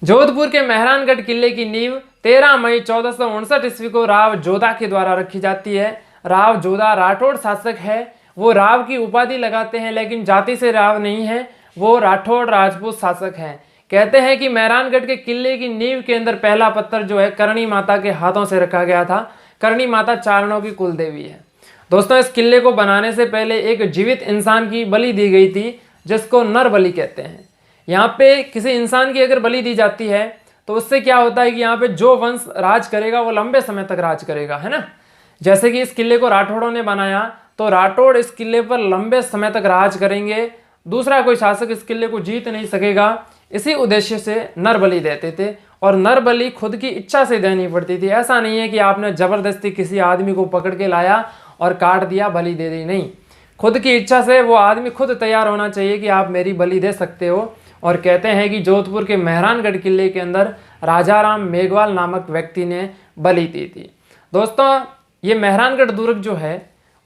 जोधपुर के मेहरानगढ़ किले की नींव 13 मई 1459 ईस्वी को राव जोधा के द्वारा रखी जाती है। राव जोधा राठौड़ शासक है। वो राव की उपाधि लगाते हैं लेकिन जाति से राव नहीं है, वो राठौड़ राजपूत शासक हैं। कहते हैं कि मेहरानगढ़ के किले की नींव के अंदर पहला पत्थर जो है करणी माता के हाथों से रखा गया था। करणी माता चारणों की कुल देवी है। दोस्तों, इस किले को बनाने से पहले एक जीवित इंसान की बलि दी गई थी, जिसको नर बलि कहते हैं। यहाँ पे किसी इंसान की अगर बलि दी जाती है तो उससे क्या होता है कि यहाँ पे जो वंश राज करेगा वो लंबे समय तक राज करेगा, है ना। जैसे कि इस किले को राठौड़ों ने बनाया तो राठौड़ इस किले पर लंबे समय तक राज करेंगे, दूसरा कोई शासक इस किले को जीत नहीं सकेगा। इसी उद्देश्य से नर बलि देते थे और नर बलि खुद की इच्छा से देनी पड़ती थी। ऐसा नहीं है कि आपने जबरदस्ती किसी आदमी को पकड़ के लाया और काट दिया, बलि दे दी, नहीं। खुद की इच्छा से वो आदमी खुद तैयार होना चाहिए कि आप मेरी बलि दे सकते हो। और कहते हैं कि जोधपुर के मेहरानगढ़ किले के अंदर राजाराम मेघवाल नामक व्यक्ति ने बलि दी थी। दोस्तों, ये मेहरानगढ़ दुर्ग जो है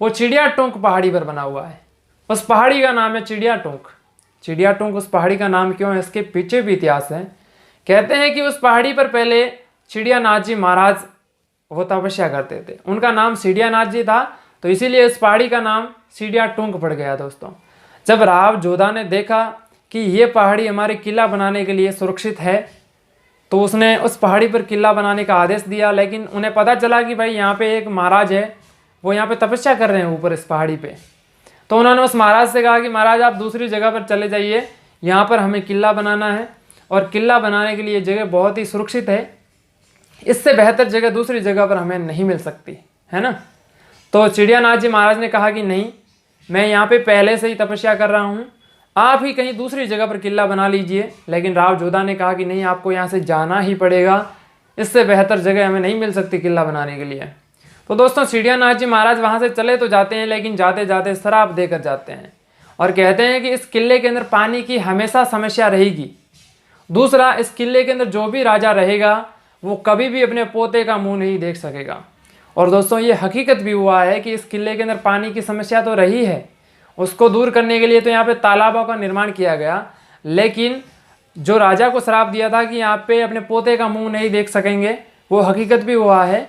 वो चिड़िया टोंक पहाड़ी पर बना हुआ है। उस पहाड़ी का नाम है चिड़िया टोंक। चिड़िया टोंक उस पहाड़ी का नाम क्यों है, इसके पीछे भी इतिहास है। कहते हैं कि उस पहाड़ी पर पहले चिड़ियानाथ जी महाराज वो तपस्या करते थे। उनका नाम चिड़ियानाथ जी था, तो इसीलिए इस पहाड़ी का नाम चिड़िया टोंक पड़ गया। दोस्तों, जब राव जोधा ने देखा कि ये पहाड़ी हमारे किला बनाने के लिए सुरक्षित है तो उसने उस पहाड़ी पर किला बनाने का आदेश दिया। लेकिन उन्हें पता चला कि भाई यहाँ पे एक महाराज है, वो यहाँ पे तपस्या कर रहे हैं ऊपर इस पहाड़ी पे। तो उन्होंने उस महाराज से कहा कि महाराज आप दूसरी जगह पर चले जाइए, यहाँ पर हमें किला बनाना है और किला बनाने के लिए जगह बहुत ही सुरक्षित है, इससे बेहतर जगह दूसरी जगह पर हमें नहीं मिल सकती, है ना। तो चिड़ियानाथ जी महाराज ने कहा कि नहीं, मैं यहाँ पे पहले से ही तपस्या कर रहा हूँ, आप ही कहीं दूसरी जगह पर किला बना लीजिए। लेकिन राव जोधा ने कहा कि नहीं, आपको यहाँ से जाना ही पड़ेगा, इससे बेहतर जगह हमें नहीं मिल सकती किला बनाने के लिए। तो दोस्तों, चिड़ियानाथ जी महाराज वहाँ से चले तो जाते हैं, लेकिन जाते जाते श्राप देकर जाते हैं और कहते हैं कि इस किले के अंदर पानी की हमेशा समस्या रहेगी। दूसरा, इस किले के अंदर जो भी राजा रहेगा वो कभी भी अपने पोते का मुँह नहीं देख सकेगा। और दोस्तों, ये हकीकत भी हुआ है कि इस किले के अंदर पानी की समस्या तो रही है, उसको दूर करने के लिए तो यहाँ पे तालाबों का निर्माण किया गया। लेकिन जो राजा को श्राप दिया था कि यहाँ पे अपने पोते का मुंह नहीं देख सकेंगे, वो हकीकत भी हुआ है।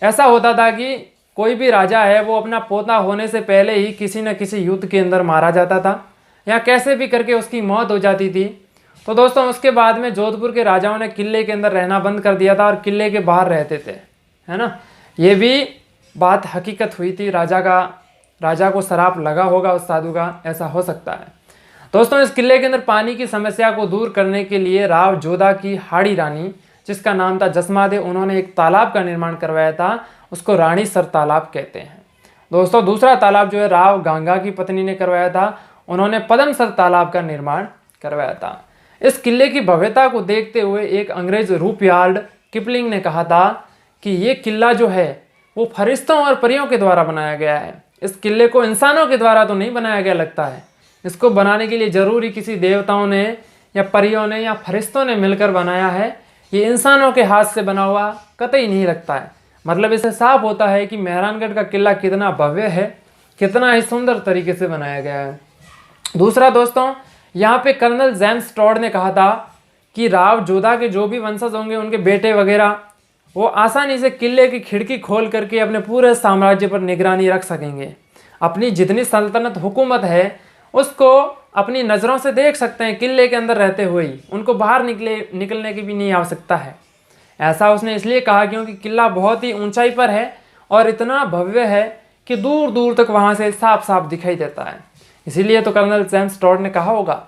ऐसा होता था कि कोई भी राजा है वो अपना पोता होने से पहले ही किसी न किसी युद्ध के अंदर मारा जाता था या कैसे भी करके उसकी मौत हो जाती थी। तो दोस्तों, उसके बाद में जोधपुर के राजाओं ने किले के अंदर रहना बंद कर दिया था और किले के बाहर रहते थे, है ना। ये भी बात हकीकत हुई थी, राजा को श्राप लगा होगा उस साधु का, ऐसा हो सकता है। दोस्तों, इस किले के अंदर पानी की समस्या को दूर करने के लिए राव जोधा की हाड़ी रानी, जिसका नाम था जसमादे, उन्होंने एक तालाब का निर्माण करवाया था, उसको रानीसर तालाब कहते हैं। दोस्तों, दूसरा तालाब जो है राव गांगा की पत्नी ने करवाया था, उन्होंने पदमसर तालाब का निर्माण करवाया था। इस किले की भव्यता को देखते हुए एक अंग्रेज रूपयार्ड किपलिंग ने कहा था कि ये किला जो है वो फरिश्तों और परियों के द्वारा बनाया गया है। इस किले को इंसानों के द्वारा तो नहीं बनाया गया लगता है, इसको बनाने के लिए जरूरी किसी देवताओं ने या परियों ने या फरिश्तों ने मिलकर बनाया है। ये इंसानों के हाथ से बना हुआ कतई नहीं लगता है। मतलब इससे साफ होता है कि मेहरानगढ़ का किला कितना भव्य है, कितना ही सुंदर तरीके से बनाया गया है। दूसरा दोस्तों, यहाँ पे कर्नल जेम्स टॉड ने कहा था कि राव जोधा के जो भी वंशज होंगे, उनके बेटे वगैरह, वो आसानी से किले की खिड़की खोल करके अपने पूरे साम्राज्य पर निगरानी रख सकेंगे। अपनी जितनी सल्तनत हुकूमत है उसको अपनी नज़रों से देख सकते हैं किले के अंदर रहते हुए ही, उनको बाहर निकलने की भी नहीं आवश्यकता है। ऐसा उसने इसलिए कहा क्योंकि किला बहुत ही ऊंचाई पर है और इतना भव्य है कि दूर दूर तक वहाँ से साफ साफ दिखाई देता है। इसीलिए तो कर्नल जेम्स टॉड ने कहा होगा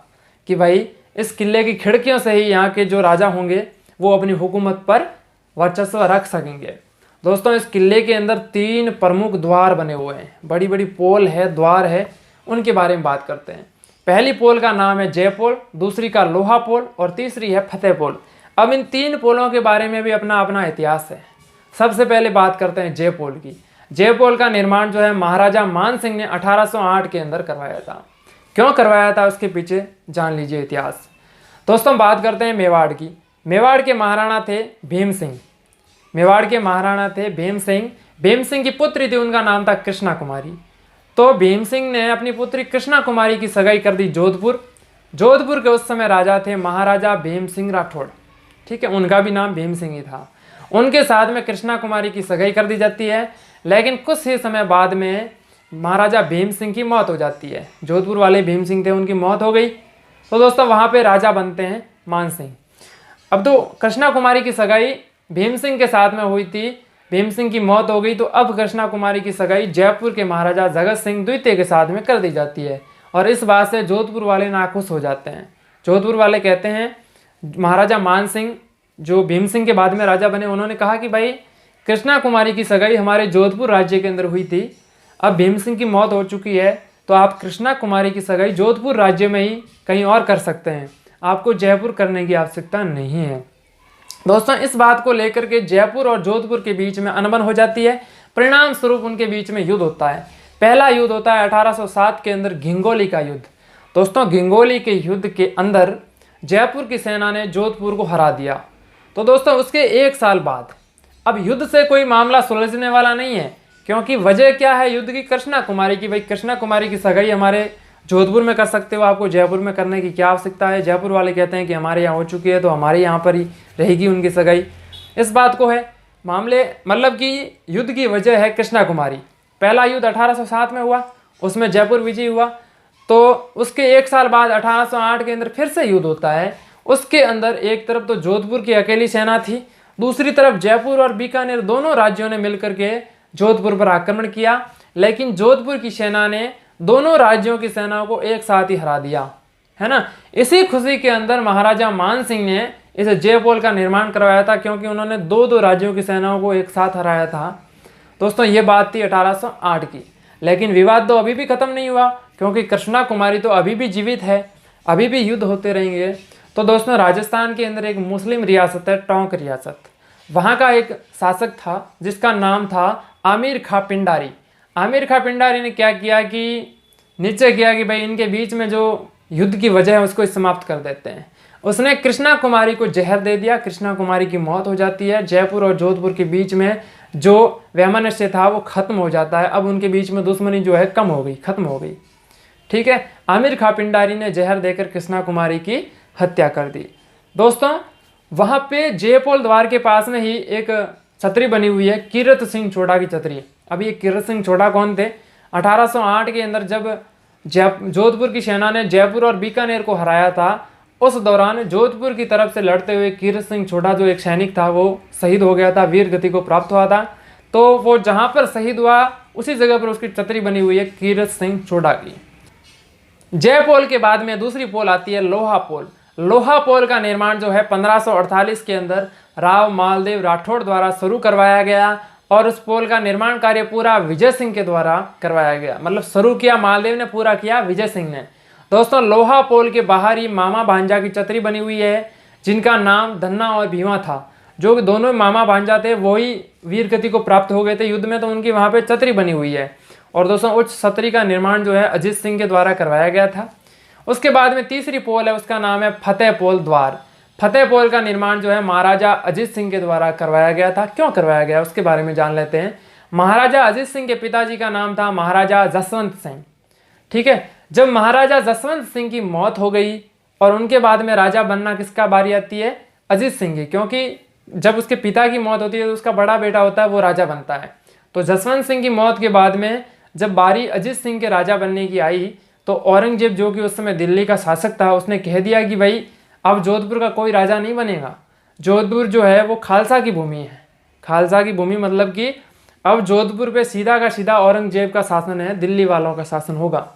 कि भाई इस किले की खिड़कियों से ही यहाँ के जो राजा होंगे वो अपनी हुकूमत पर वर्चस्व रख सकेंगे। दोस्तों, इस किले के अंदर 3 प्रमुख द्वार बने हुए हैं, बड़ी बड़ी पोल है, द्वार है, उनके बारे में बात करते हैं। पहली पोल का नाम है जय पोल, दूसरी का लोहा पोल और तीसरी है फतेह पोल। अब इन 3 पोलों के बारे में भी अपना अपना इतिहास है। सबसे पहले बात करते हैं जय पोल की। जय पोल का निर्माण जो है महाराजा मान सिंह ने 1808 के अंदर करवाया था। क्यों करवाया था उसके पीछे जान लीजिए इतिहास। दोस्तों, बात करते हैं मेवाड़ की। मेवाड़ के महाराणा थे भीम सिंह। मेवाड़ के महाराणा थे भीम सिंह। भीम सिंह की पुत्री थी, उनका नाम था कृष्णा कुमारी। तो भीम सिंह ने अपनी पुत्री कृष्णा कुमारी की सगाई कर दी जोधपुर। जोधपुर के उस समय राजा थे महाराजा भीम सिंह राठौड़। ठीक है, उनका भी नाम भीम सिंह ही था। उनके साथ में कृष्णा कुमारी की सगाई कर दी जाती है, लेकिन कुछ ही समय बाद में महाराजा भीम सिंह की मौत हो जाती है। जोधपुर वाले भीम सिंह थे, उनकी मौत हो गई। तो दोस्तों वहाँ पे राजा बनते हैं मान सिंह। अब तो कृष्णा कुमारी की सगाई भीम सिंह के साथ में हुई थी, भीम सिंह की मौत हो गई, तो अब कृष्णा कुमारी की सगाई जयपुर के महाराजा जगत सिंह द्वितीय के साथ में कर दी जाती है। और इस बात से जोधपुर वाले नाखुश हो जाते हैं। जोधपुर वाले कहते हैं, महाराजा मान सिंह जो भीम सिंह के बाद में राजा बने, उन्होंने कहा कि भाई कृष्णा कुमारी की सगाई हमारे जोधपुर राज्य के अंदर हुई थी, अब भीम सिंह की मौत हो चुकी है, तो आप कृष्णा कुमारी की सगाई जोधपुर राज्य में ही कहीं और कर सकते हैं, आपको जयपुर करने की आवश्यकता नहीं है। दोस्तों इस बात को लेकर के जयपुर और जोधपुर के बीच में अनबन हो जाती है। परिणाम स्वरूप उनके बीच में युद्ध होता है। पहला युद्ध होता है 1807 के अंदर घिंगोली का युद्ध। दोस्तों घिंगोली के युद्ध के अंदर जयपुर की सेना ने जोधपुर को हरा दिया। तो दोस्तों उसके 1 साल बाद, अब युद्ध से कोई मामला सुलझने वाला नहीं है, क्योंकि वजह क्या है युद्ध की? कृष्णा कुमारी की। भाई कृष्णा कुमारी की सगाई हमारे जोधपुर में कर सकते हो, आपको जयपुर में करने की क्या आवश्यकता है? जयपुर वाले कहते हैं कि हमारे यहाँ हो चुकी है, तो हमारे यहाँ पर ही रहेगी उनकी सगाई। इस बात को है मामले, मतलब कि युद्ध की वजह है कृष्णा कुमारी। पहला युद्ध 1807 में हुआ, उसमें जयपुर विजय हुआ। तो उसके 1 साल बाद 1808 के अंदर फिर से युद्ध होता है। उसके अंदर एक तरफ तो जोधपुर की अकेली सेना थी, दूसरी तरफ जयपुर और बीकानेर दोनों राज्यों ने मिलकर के जोधपुर पर आक्रमण किया, लेकिन जोधपुर की सेना ने दोनों राज्यों की सेनाओं को एक साथ ही हरा दिया, है ना। इसी खुशी के अंदर महाराजा मान सिंह ने इस जयपोल का निर्माण करवाया था, क्योंकि उन्होंने दो राज्यों की सेनाओं को एक साथ हराया था। दोस्तों ये बात थी 1808 की, लेकिन विवाद तो अभी भी खत्म नहीं हुआ, क्योंकि कृष्णा कुमारी तो अभी भी जीवित है, अभी भी युद्ध होते रहेंगे। तो दोस्तों राजस्थान के अंदर एक मुस्लिम रियासत है टोंक रियासत, वहाँ का एक शासक था जिसका नाम था आमिर खां पिंडारी। आमिर खां पिंडारी ने क्या किया कि निश्चय किया कि भाई इनके बीच में जो युद्ध की वजह है उसको समाप्त कर देते हैं। उसने कृष्णा कुमारी को जहर दे दिया, कृष्णा कुमारी की मौत हो जाती है। जयपुर और जोधपुर के बीच में जो वैमनस्य था वो खत्म हो जाता है। अब उनके बीच में दुश्मनी जो है कम हो गई, खत्म हो गई। ठीक है, आमिर खां पिंडारी ने जहर देकर कृष्णा कुमारी की हत्या कर दी। दोस्तों वहाँ पे जयपोल द्वार के पास में ही एक छतरी बनी हुई है, कीरत सिंह छोटा की छतरी। अब ये कीरत सिंह छोटा कौन थे? 1808 के अंदर जब जोधपुर की सेना ने जयपुर और बीकानेर को हराया था, उस दौरान जोधपुर की तरफ से लड़ते हुए कीरत सिंह छोटा जो एक सैनिक था वो शहीद हो गया था, वीर गति को प्राप्त हुआ था। तो वो जहाँ पर शहीद हुआ उसी जगह पर उसकी छतरी बनी हुई है कीरत सिंह छोटा की। जयपोल के बाद में दूसरी पोल आती है लोहा पोल। लोहा पोल का निर्माण जो है 1548 के अंदर राव मालदेव राठौड़ द्वारा शुरू करवाया गया, और उस पोल का निर्माण कार्य पूरा विजय सिंह के द्वारा करवाया गया। मतलब शुरू किया मालदेव ने, पूरा किया विजय सिंह ने। दोस्तों लोहा पोल के बाहर ही मामा भांजा की छतरी बनी हुई है, जिनका नाम धन्ना और भीमा था, जो कि दोनों मामा भांजा थे, वही वीर गति को प्राप्त हो गए थे युद्ध में, तो उनकी वहाँ पे छतरी बनी हुई है। और दोस्तों उस छतरी का निर्माण जो है अजीत सिंह के द्वारा करवाया गया था। उसके बाद में तीसरी पोल है, उसका नाम है फतेह पोल द्वार। फतेह पोल का निर्माण जो है महाराजा अजीत सिंह के द्वारा करवाया गया था। क्यों करवाया गया उसके बारे में जान लेते हैं। महाराजा अजीत सिंह के पिताजी का नाम था महाराजा जसवंत सिंह। ठीक है, जब महाराजा जसवंत सिंह की मौत हो गई और उनके बाद में राजा बनना किसका बारी आती है? अजीत सिंह की, क्योंकि जब उसके पिता की मौत होती है तो उसका बड़ा बेटा होता है वो राजा बनता है। तो जसवंत सिंह की मौत के बाद में जब बारी अजीत सिंह के राजा बनने की आई, तो औरंगजेब जो कि उस समय दिल्ली का शासक था, उसने कह दिया कि भाई अब जोधपुर का कोई राजा नहीं बनेगा। जोधपुर जो है वो खालसा की भूमि है। खालसा की भूमि मतलब कि अब जोधपुर पे सीधा का सीधा औरंगजेब का शासन है, दिल्ली वालों का शासन होगा।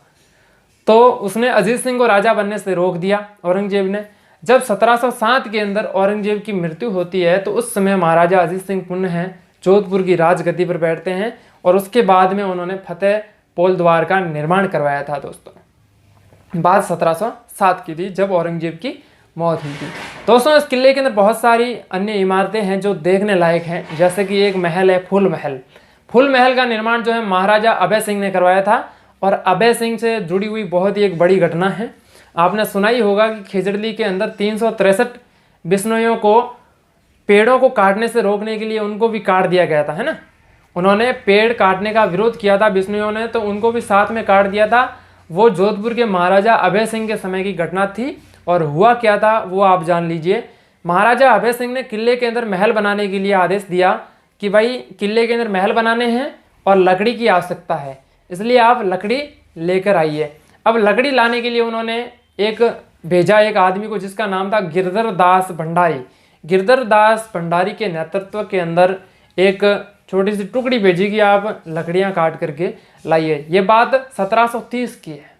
तो उसने अजीत सिंह को राजा बनने से रोक दिया औरंगजेब ने। जब 1707 के अंदर औरंगजेब की मृत्यु होती है, तो उस समय महाराजा अजीत सिंह पुनः जोधपुर की राजगद्दी पर बैठते हैं, और उसके बाद में उन्होंने फतेह पोल द्वार का निर्माण करवाया था। दोस्तों बात 1707 की थी जब औरंगजेब की मौत हुई थी। दोस्तों इस किले के अंदर बहुत सारी अन्य इमारतें हैं जो देखने लायक हैं, जैसे कि एक महल है फूल महल। फूल महल का निर्माण जो है महाराजा अभय सिंह ने करवाया था, और अभय सिंह से जुड़ी हुई बहुत ही एक बड़ी घटना है। आपने सुना ही होगा कि खेजड़ली के अंदर 363 बिश्नोइयों को पेड़ों को काटने से रोकने के लिए उनको भी काट दिया गया था, है ना। उन्होंने पेड़ काटने का विरोध किया था बिश्नोइयों ने, तो उनको भी साथ में काट दिया था। वो जोधपुर के महाराजा अभय सिंह के समय की घटना थी। और हुआ क्या था वो आप जान लीजिए। महाराजा अभय सिंह ने किले के अंदर महल बनाने के लिए आदेश दिया कि भाई किले के अंदर महल बनाने हैं और लकड़ी की आवश्यकता है, इसलिए आप लकड़ी लेकर आइए। अब लकड़ी लाने के लिए उन्होंने एक भेजा एक आदमी को जिसका नाम था गिरधर दास भंडारी। गिरधर दास भंडारी के नेतृत्व के अंदर एक छोटी सी टुकड़ी भेजी कि आप लकड़ियां काट करके लाइए। ये बात 1730 की है,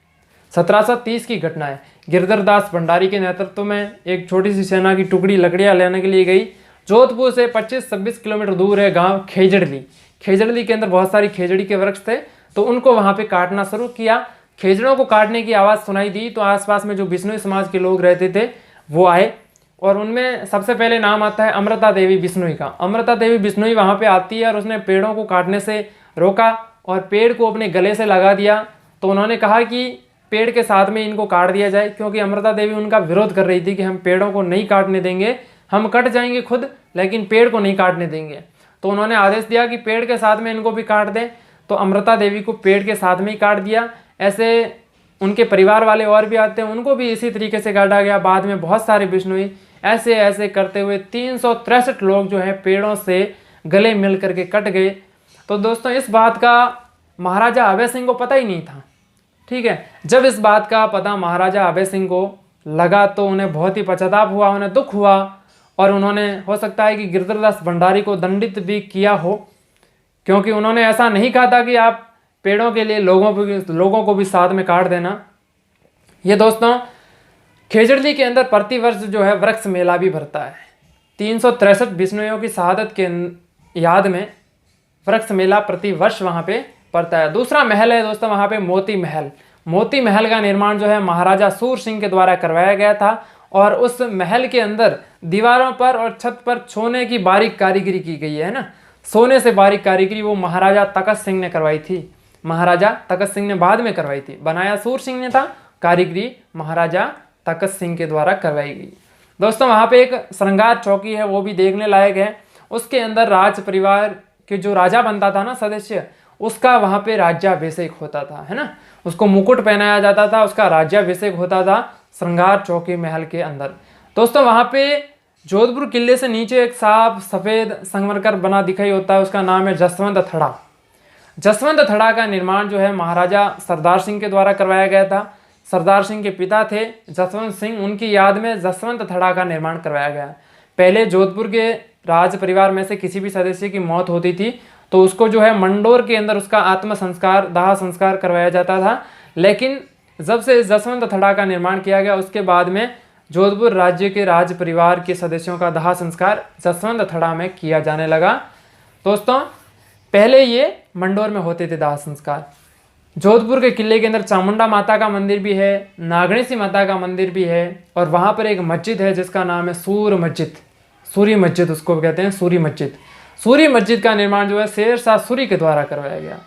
1730 की घटना है। गिरधर दास भंडारी के नेतृत्व में एक छोटी सी सेना की टुकड़ी लकड़ियां लेने के लिए गई। जोधपुर से 25-26 किलोमीटर दूर है गांव खेजड़ली। खेजड़ली के अंदर बहुत सारी खेजड़ी के वृक्ष थे, तो उनको वहां पे काटना शुरू किया। खेजड़ों को काटने की आवाज़ सुनाई दी तो आसपास में जो बिश्नोई समाज के लोग रहते थे वो आए, और उनमें सबसे पहले नाम आता है अमृता देवी बिश्नोई का। अमृता देवी बिश्नोई वहाँ पे आती है और उसने पेड़ों को काटने से रोका और पेड़ को अपने गले से लगा दिया। तो उन्होंने कहा कि पेड़ के साथ में इनको काट दिया जाए, क्योंकि अमृता देवी उनका विरोध कर रही थी कि हम पेड़ों को नहीं काटने देंगे, हम कट जाएंगे खुद लेकिन पेड़ को नहीं काटने देंगे। तो उन्होंने आदेश दिया कि पेड़ के साथ में इनको भी काट दें। तो अमृता देवी को पेड़ के साथ में ही काट दिया। ऐसे उनके परिवार वाले और भी आते हैं, उनको भी इसी तरीके से काटा गया। बाद में बहुत सारे बिश्नोई ऐसे ऐसे करते हुए 363 लोग जो हैं पेड़ों से गले मिल करके कट गए। तो दोस्तों इस बात का महाराजा अभय सिंह को पता ही नहीं था। ठीक है, जब इस बात का पता महाराजा अभय सिंह को लगा तो उन्हें बहुत ही पश्चाताप हुआ, उन्हें दुख हुआ, और उन्होंने हो सकता है कि गिरधर दास भंडारी को दंडित भी किया हो, क्योंकि उन्होंने ऐसा नहीं कहा था कि आप पेड़ों के लिए लोगों को भी साथ में काट देना। ये दोस्तों खेजड़ली के अंदर प्रतिवर्ष जो है वृक्ष मेला भी भरता है। 363 बिश्नोइयों की शहादत के याद में वृक्ष मेला प्रतिवर्ष वहाँ पे पड़ता है। दूसरा महल है दोस्तों वहाँ पे मोती महल। मोती महल का निर्माण जो है महाराजा सूर सिंह के द्वारा करवाया गया था, और उस महल के अंदर दीवारों पर और छत पर सोने की बारीक कारीगरी की गई है ना, सोने से बारीक कारीगरी वो महाराजा तखत सिंह ने करवाई थी। महाराजा तखत सिंह ने बाद में करवाई थी, बनाया सूर सिंह ने था, कारीगरी महाराजा तखत सिंह के द्वारा करवाई गई। दोस्तों वहाँ पे एक श्रृंगार चौकी है, वो भी देखने लायक है। उसके अंदर राज परिवार के जो राजा बनता था ना सदस्य, उसका वहाँ पे राज्याभिषेक होता था, है ना, उसको मुकुट पहनाया जाता था, उसका राज्याभिषेक होता था श्रृंगार चौकी महल के अंदर। दोस्तों वहाँ पे जोधपुर किले से नीचे एक साफ सफ़ेद संगमरमर बना दिखाई होता है, उसका नाम है जसवंत थड़ा। जसवंत थड़ा का निर्माण जो है महाराजा सरदार सिंह के द्वारा करवाया गया था। सरदार सिंह के पिता थे जसवंत सिंह, उनकी याद में जसवंत थड़ा का निर्माण करवाया गया। पहले जोधपुर के राज परिवार में से किसी भी सदस्य की मौत होती थी तो उसको जो है मंडोर के अंदर उसका आत्म संस्कार दाह संस्कार करवाया जाता था, लेकिन जब से जसवंत थड़ा का निर्माण किया गया उसके बाद में जोधपुर राज्य के राज परिवार के सदस्यों का दाह संस्कार जसवंत थड़ा में किया जाने लगा। दोस्तों पहले ये मंडोर में होते थे दाह संस्कार। जोधपुर के किले के अंदर चामुंडा माता का मंदिर भी है, नागणेशी माता का मंदिर भी है, और वहाँ पर एक मस्जिद है जिसका नाम है सूर्य मस्जिद। सूर्य मस्जिद उसको कहते हैं, सूर्य मस्जिद। सूर्य मस्जिद का निर्माण जो है शेर शाह सूरी के द्वारा करवाया गया।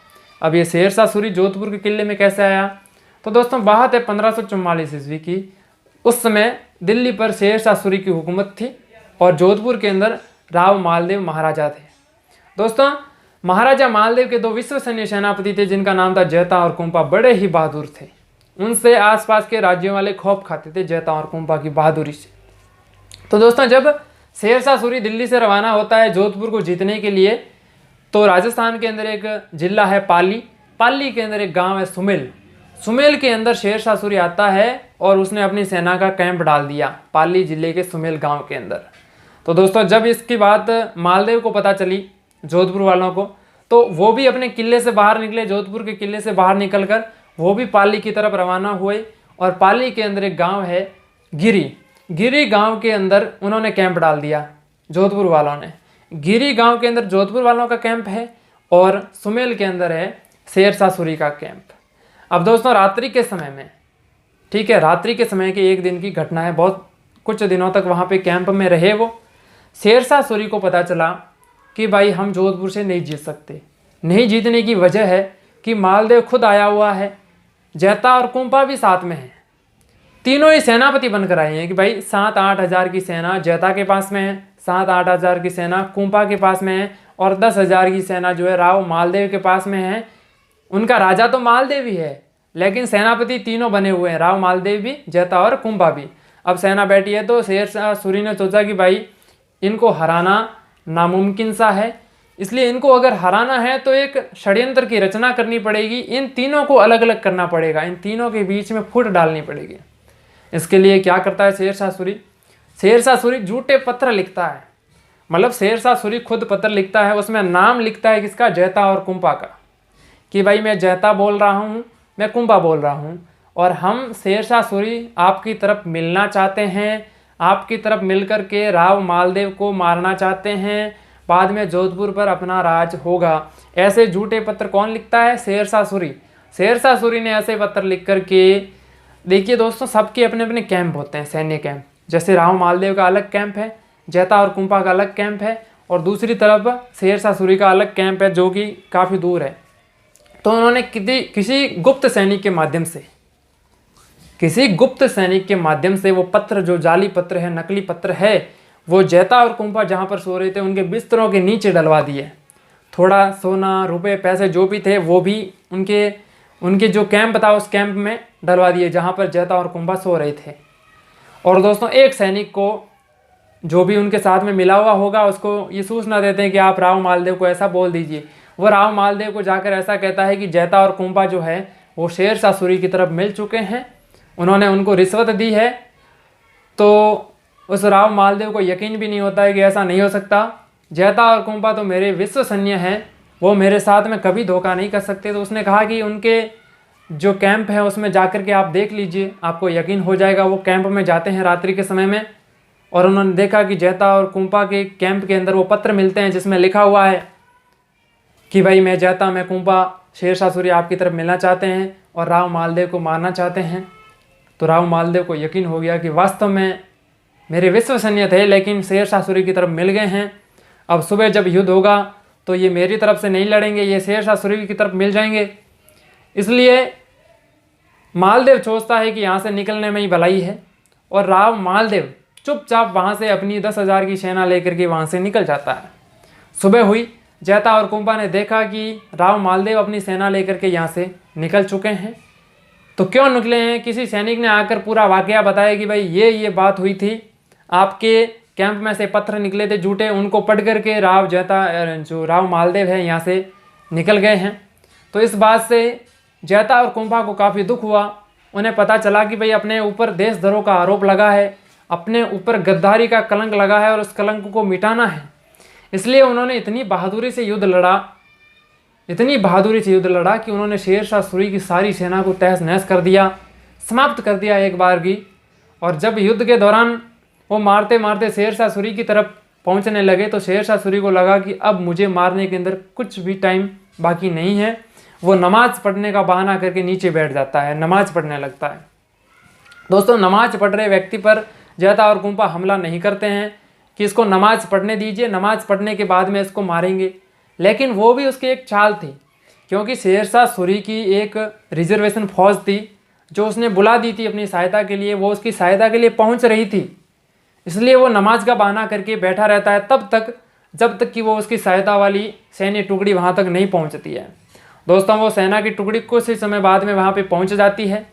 अब ये शेर शाह सूरी जोधपुर के किले में कैसे आया, तो दोस्तों बात है 1544 ईस्वी की। उस समय दिल्ली पर शेर शाह सूरी की हुकूमत थी और जोधपुर के अंदर राव मालदेव महाराजा थे। दोस्तों महाराजा मालदेव के दो विश्वसनीय सेनापति थे जिनका नाम था जैता और कुंपा, बड़े ही बहादुर थे। उनसे आसपास के राज्यों वाले खौफ खाते थे जैता और कुंपा की बहादुरी से। तो दोस्तों जब शेर शाह सूरी दिल्ली से रवाना होता है जोधपुर को जीतने के लिए, तो राजस्थान के अंदर एक जिला है पाली, पाली के अंदर एक गांव है सुमेल। सुमेल के अंदर शेर शाह सूरी आता है और उसने अपनी सेना का कैंप डाल दिया पाली जिले के सुमेल गांव के अंदर। तो दोस्तों जब इसकी बात मालदेव को पता चली, जोधपुर वालों को, तो वो भी अपने किले से बाहर निकले। जोधपुर के किले से बाहर निकलकर वो भी पाली की तरफ रवाना हुए, और पाली के अंदर एक गांव है गिरी। गिरी गांव के अंदर उन्होंने कैंप डाल दिया जोधपुर वालों ने। गिरी गांव के अंदर जोधपुर वालों का कैंप है और सुमेल के अंदर है शेर शाह सूरी का कैंप। अब दोस्तों रात्रि के समय में, ठीक है, रात्रि के समय की एक दिन की घटना है, बहुत कुछ दिनों तक वहाँ पे कैंप में रहे वो। शेर शाह सूरी को पता चला कि भाई हम जोधपुर से नहीं जीत सकते। नहीं जीतने की वजह है कि मालदेव खुद आया हुआ है, जैता और कुंपा भी साथ में है, तीनों ही सेनापति बनकर आए हैं कि भाई 7-8 हज़ार की सेना जैता के पास में है, 7-8 हज़ार की सेना कुंपा के पास में है, और 10 हज़ार की सेना जो है राव मालदेव के पास में है। उनका राजा तो मालदेव ही है, लेकिन सेनापति तीनों बने हुए हैं, राव मालदेव भी, जैता और कुंपा भी। अब सेना बैठी है तो शेरशाह सूरी ने सोचा कि भाई इनको हराना नामुमकिन सा है, इसलिए इनको अगर हराना है तो एक षड्यंत्र की रचना करनी पड़ेगी, इन तीनों को अलग अलग करना पड़ेगा, इन तीनों के बीच में फूट डालनी पड़ेगी। इसके लिए क्या करता है शेरशाह सूरी? शेरशाह सूरी झूठे पत्र लिखता है, मतलब शेरशाह सूरी खुद पत्र लिखता है, उसमें नाम लिखता है किसका? जैता और कुंपा का, कि भाई मैं जैता बोल रहा हूँ, मैं कुंपा बोल रहा हूँ, और हम शेरशाह सूरी आपकी तरफ मिलना चाहते हैं, आपकी तरफ मिलकर के राव मालदेव को मारना चाहते हैं, बाद में जोधपुर पर अपना राज होगा। ऐसे झूठे पत्र कौन लिखता है? शेरशाह सूरी। शेरशाह सूरी ने ऐसे पत्र लिख करके, देखिए दोस्तों, सबके अपने अपने कैंप होते हैं, सैन्य कैंप। जैसे राव मालदेव का अलग कैंप है, जैता और कुंपा का अलग कैंप है, और दूसरी तरफ शेरशाह सूरी का अलग कैंप है जो कि काफ़ी दूर है। तो उन्होंने किसी गुप्त सैनिक के माध्यम से, किसी गुप्त सैनिक के माध्यम से वो पत्र, जो जाली पत्र है, नकली पत्र है, वो जैता और कुंपा जहाँ पर सो रहे थे उनके बिस्तरों के नीचे डलवा दिए। थोड़ा सोना, रुपए, पैसे जो भी थे वो भी उनके जो कैंप था उस कैंप में डलवा दिए जहाँ पर जैता और कुंपा सो रहे थे। और दोस्तों, एक सैनिक को, जो भी उनके साथ में मिला हुआ होगा, उसको ये सूचना देते हैं कि आप राव मालदेव को ऐसा बोल दीजिए। वो राव मालदेव को जाकर ऐसा कहता है कि जैता और कुंपा जो है वो शेरशाह सूरी की तरफ मिल चुके हैं, उन्होंने उनको रिश्वत दी है। तो उस राव मालदेव को यकीन भी नहीं होता है कि ऐसा नहीं हो सकता, जैता और कुंपा तो मेरे विश्वसनीय हैं, वो मेरे साथ में कभी धोखा नहीं कर सकते। तो उसने कहा कि उनके जो कैंप है उसमें जाकर के आप देख लीजिए, आपको यकीन हो जाएगा। वो कैंप में जाते हैं रात्रि के समय में, और उन्होंने देखा कि जैता और कुंपा के कैंप के अंदर वो पत्र मिलते हैं जिसमें लिखा हुआ है कि भाई मैं जैता, मैं कुंपा, शेरशाह सूरी आपकी तरफ मिलना चाहते हैं और राव मालदेव को मारना चाहते हैं। तो राव मालदेव को यकीन हो गया कि वास्तव में मेरे विश्वसनीय थे, लेकिन शेरशाह सूरी की तरफ मिल गए हैं। अब सुबह जब युद्ध होगा तो ये मेरी तरफ से नहीं लड़ेंगे, ये शेरशाह सूरी की तरफ मिल जाएंगे। इसलिए मालदेव सोचता है कि यहाँ से निकलने में ही भलाई है, और राव मालदेव चुपचाप वहाँ से अपनी 10,000 की सेना लेकर के वहाँ से निकल जाता है। सुबह हुई, जैता और कुंपा ने देखा कि राव मालदेव अपनी सेना लेकर के यहाँ से निकल चुके हैं। तो क्यों निकले हैं? किसी सैनिक ने आकर पूरा वाकया बताया कि भाई ये बात हुई थी, आपके कैंप में से पत्र निकले थे झूठे, उनको पढ़ करके राव मालदेव है यहाँ से निकल गए हैं। तो इस बात से जैता और कुंपा को काफ़ी दुख हुआ। उन्हें पता चला कि भाई अपने ऊपर देशद्रोह का आरोप लगा है, अपने ऊपर गद्दारी का कलंक लगा है और उस कलंक को मिटाना है। इसलिए उन्होंने इतनी बहादुरी से युद्ध लड़ा कि उन्होंने शेरशाह सूरी की सारी सेना को तहस नहस कर दिया, समाप्त कर दिया एक बार की। और जब युद्ध के दौरान वो मारते मारते शेरशाह सूरी की तरफ पहुंचने लगे तो शेरशाह सूरी को लगा कि अब मुझे मारने के अंदर कुछ भी टाइम बाकी नहीं है। वो नमाज पढ़ने का बहाना करके नीचे बैठ जाता है, नमाज पढ़ने लगता है। दोस्तों, नमाज पढ़ रहे व्यक्ति पर जैता और कुंपा हमला नहीं करते हैं कि इसको नमाज पढ़ने दीजिए, नमाज पढ़ने के बाद में इसको मारेंगे। लेकिन वो भी उसकी एक चाल थी, क्योंकि शेरशाह सूरी की एक रिजर्वेशन फौज थी जो उसने बुला दी थी अपनी सहायता के लिए, वो उसकी सहायता के लिए पहुंच रही थी। इसलिए वो नमाज का बहाना करके बैठा रहता है तब तक जब तक कि वो उसकी सहायता वाली सैन्य टुकड़ी वहाँ तक नहीं पहुँचती है। दोस्तों, वो सेना की टुकड़ी कुछ ही समय बाद में वहाँ पे पहुँच जाती है।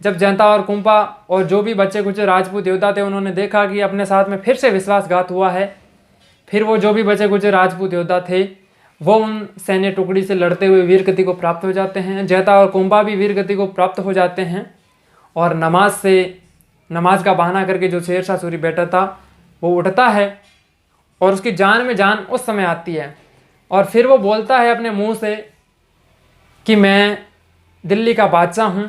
जब जैता और कुंपा और जो भी बच्चे कुछ राजपूत योद्धा थे उन्होंने देखा कि अपने साथ में फिर से विश्वासघात हुआ है, फिर वो जो भी बचे कुछ राजपूत योद्धा थे वो उन सैन्य टुकड़ी से लड़ते हुए वीरगति को प्राप्त हो जाते हैं। जैता और कुंपा भी वीरगति को प्राप्त हो जाते हैं, और नमाज का बहाना करके जो शेरशाह सूरी बैठा था वो उठता है और उसकी जान में जान उस समय आती है। और फिर वो बोलता है अपने मुंह से कि मैं दिल्ली का बादशाह हूँ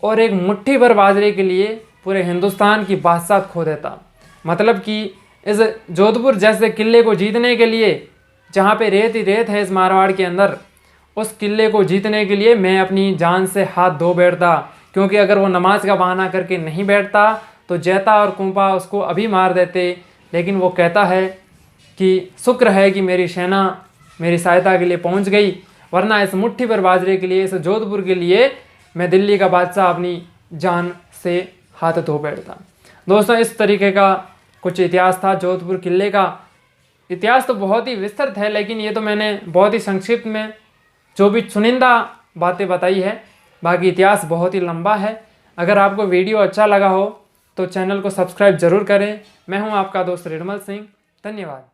और एक मुट्ठी भर बाजरे के लिए पूरे हिंदुस्तान की बादशाह खो देता। मतलब कि इस जोधपुर जैसे किले को जीतने के लिए, जहाँ पे रेत ही रेत है इस मारवाड़ के अंदर, उस किले को जीतने के लिए मैं अपनी जान से हाथ धो बैठता, क्योंकि अगर वो नमाज का बहाना करके नहीं बैठता तो जैता और कुंपा उसको अभी मार देते। लेकिन वो कहता है कि शुक्र है कि मेरी सेना मेरी सहायता के लिए पहुंच गई, वरना इस मुट्ठी भर बाजरे के लिए, इस जोधपुर के लिए मैं दिल्ली का बादशाह अपनी जान से हाथ धो बैठता। दोस्तों, इस तरीके का कुछ इतिहास था जोधपुर किले का। इतिहास तो बहुत ही विस्तृत है, लेकिन ये तो मैंने बहुत ही संक्षिप्त में जो भी चुनिंदा बातें बताई है, बाकी इतिहास बहुत ही लंबा है। अगर आपको वीडियो अच्छा लगा हो तो चैनल को सब्सक्राइब जरूर करें। मैं हूं आपका दोस्त रिडमल सिंह। धन्यवाद।